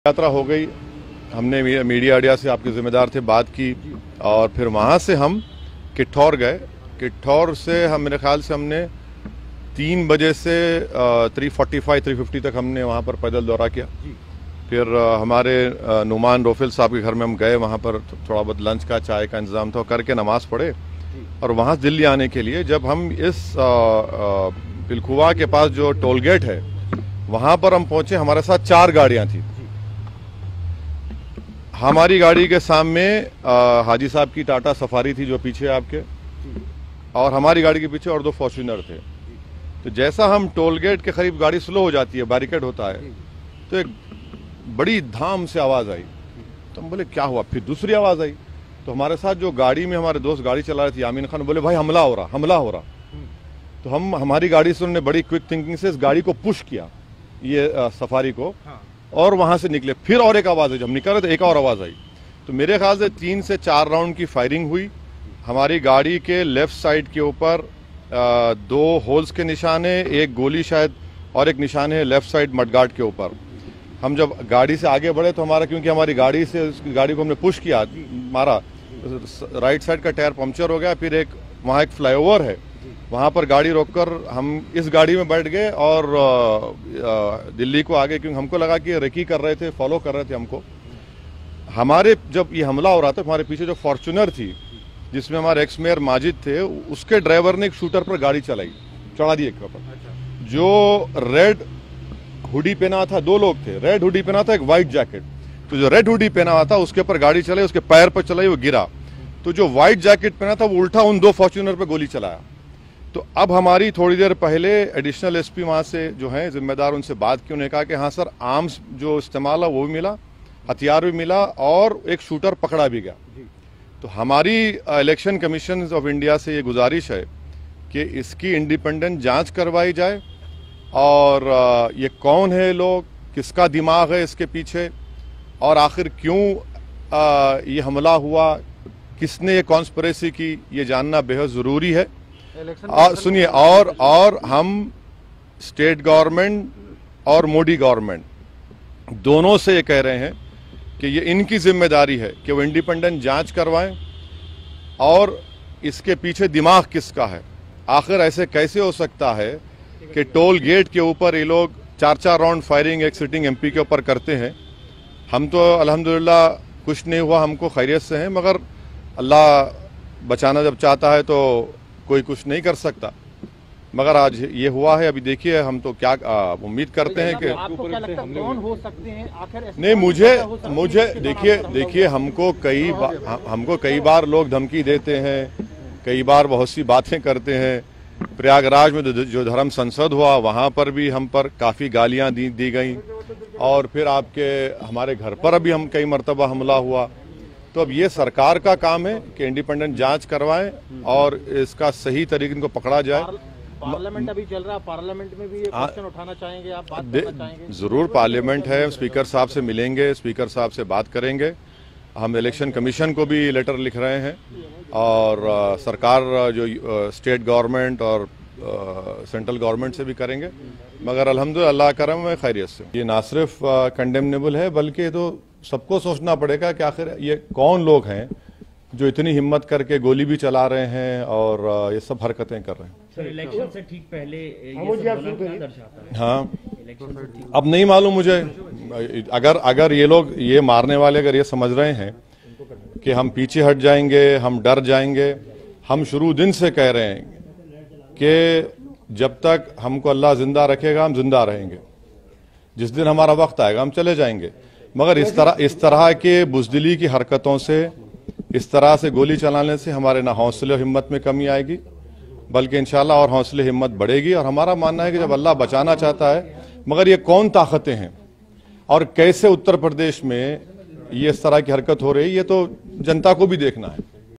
यात्रा हो गई, हमने मीडिया अड्डा से आपके जिम्मेदार थे बात की और फिर वहाँ से हम किठौर गए। किठौर से हम मेरे ख्याल से हमने 3 बजे से 3:45-3:50 तक हमने वहाँ पर पैदल दौरा किया। फिर हमारे नुमान रोफिल साहब के घर में हम गए, वहाँ पर थोड़ा बहुत लंच का चाय का इंतज़ाम था, करके नमाज़ पढ़े और वहाँ से दिल्ली आने के लिए जब हम इस पिलखुवा के पास जो टोल गेट है वहाँ पर हम पहुँचे, हमारे साथ 4 गाड़ियाँ थी। हमारी गाड़ी के सामने हाजी साहब की टाटा सफारी थी जो पीछे आपके, और हमारी गाड़ी के पीछे और 2 फॉर्च्यूनर थे। तो जैसा हम टोल गेट के करीब गाड़ी स्लो हो जाती है, बैरिकेड होता है, तो एक बड़ी धाम से आवाज़ आई। तो हम बोले क्या हुआ, फिर दूसरी आवाज़ आई। तो हमारे साथ जो गाड़ी में हमारे दोस्त गाड़ी चला रहे थे यामीन खान, बोले भाई हमला हो रहा, हमला हो रहा। तो हमारी गाड़ी से उन्होंने बड़ी क्विक थिंकिंग से इस गाड़ी को पुश किया, ये सफारी को, और वहां से निकले। फिर और एक आवाज़ आई, जब निकल रहे थे एक और आवाज़ आई। तो मेरे ख्याल से 3 से 4 राउंड की फायरिंग हुई। हमारी गाड़ी के लेफ्ट साइड के ऊपर 2 होल्स के निशान है, एक गोली शायद, और एक निशान है लेफ्ट साइड मडगार्ड के ऊपर। हम जब गाड़ी से आगे बढ़े तो हमारा, क्योंकि हमारी गाड़ी से उसकी गाड़ी को हमने पुश किया, मारा, राइट साइड का टायर पंक्चर हो गया। फिर एक वहाँ एक फ्लाईओवर है, वहाँ पर गाड़ी रोककर हम इस गाड़ी में बैठ गए और दिल्ली को आगे, क्योंकि हमको लगा कि रेकी कर रहे थे, फॉलो कर रहे थे हमको। हमारे जब ये हमला हो रहा था, हमारे पीछे जो फॉर्च्यूनर थी जिसमें हमारे एक्स मेयर माजिद थे, उसके ड्राइवर ने एक शूटर पर गाड़ी चलाई, चढ़ा दी एक पर। जो रेड हुडी पहना था, 2 लोग थे, रेड हुडी पहना था, एक व्हाइट जैकेट। तो जो रेड हुडी पहना हुआ था उसके ऊपर गाड़ी चलाई, उसके पैर पर चलाई, वो गिरा। तो जो व्हाइट जैकेट पहना था वो उल्टा उन 2 फॉर्च्यूनर पर गोली चलाया। तो अब हमारी थोड़ी देर पहले एडिशनल एसपी वहाँ से जो हैं जिम्मेदार, उनसे बात की। उन्होंने कहा कि हाँ सर, आर्म्स जो इस्तेमाल है वो भी मिला, हथियार भी मिला और एक शूटर पकड़ा भी गया। तो हमारी इलेक्शन कमीशन ऑफ इंडिया से ये गुजारिश है कि इसकी इंडिपेंडेंट जांच करवाई जाए और ये कौन है लोग, किसका दिमाग है इसके पीछे, और आखिर क्यों ये हमला हुआ, किसने ये कॉन्स्पिरेसी की, ये जानना बेहद ज़रूरी है। सुनिए, और हम स्टेट गवर्नमेंट और मोदी गवर्नमेंट दोनों से ये कह रहे हैं कि ये इनकी जिम्मेदारी है कि वो इंडिपेंडेंट जांच करवाएं और इसके पीछे दिमाग किसका है। आखिर ऐसे कैसे हो सकता है कि टोल गेट के ऊपर ये लोग 4-4 राउंड फायरिंग एक सिटिंग एमपी के ऊपर करते हैं। हम तो अल्हम्दुलिल्लाह कुछ नहीं हुआ, हमको खैरियत से हैं, मगर अल्लाह बचाना जब चाहता है तो कोई कुछ नहीं कर सकता। मगर आज ये हुआ है, अभी देखिए हम तो क्या उम्मीद करते हैं कि आपको क्या लगता है कौन हो सकते हैं आखिर? नहीं, मुझे देखिए हमको कई बार लोग धमकी देते हैं, कई बार बहुत सी बातें करते हैं। प्रयागराज में जो धर्म संसद हुआ वहाँ पर भी हम पर काफ़ी गालियाँ दी गई, और फिर आपके हमारे घर पर अभी हम कई मरतबा हमला हुआ। तो अब ये सरकार का काम है कि इंडिपेंडेंट जांच करवाएं और इसका सही तरीके इनको पकड़ा जाए। पार्लियामेंट अभी चल रहा है, पार्लियामेंट में भी ये क्वेश्चन उठाना चाहेंगे आप, बात करना चाहेंगे? जरूर, पार्लियामेंट है, स्पीकर साहब से मिलेंगे, स्पीकर साहब से बात करेंगे। हम इलेक्शन कमीशन को भी लेटर लिख रहे हैं और सरकार जो स्टेट गवर्नमेंट और सेंट्रल गवर्नमेंट से भी करेंगे। मगर अल्हम्दुलिल्लाह अल्लाह करम में खैरियत से। ये ना सिर्फ कंडेमनेबल है, बल्कि तो सबको सोचना पड़ेगा कि आखिर ये कौन लोग हैं जो इतनी हिम्मत करके गोली भी चला रहे हैं और ये सब हरकतें कर रहे हैं। सर, इलेक्शन से ठीक पहले ये सब क्या दर्शाता है? हाँ, अब नहीं मालूम मुझे। अगर ये लोग, ये मारने वाले अगर ये समझ रहे हैं कि हम पीछे हट जाएंगे, हम डर जाएंगे, हम शुरू दिन से कह रहे हैं कि जब तक हमको अल्लाह जिंदा रखेगा हम जिंदा रहेंगे, जिस दिन हमारा वक्त आएगा हम चले जाएंगे। मगर इस तरह के बुज़दिली की हरकतों से, इस तरह से गोली चलाने से हमारे ना हौसले और हिम्मत में कमी आएगी, बल्कि इंशाल्लाह और हौसले हिम्मत बढ़ेगी। और हमारा मानना है कि जब अल्लाह बचाना चाहता है, मगर ये कौन ताकतें हैं और कैसे उत्तर प्रदेश में ये इस तरह की हरकत हो रही है, ये तो जनता को भी देखना है।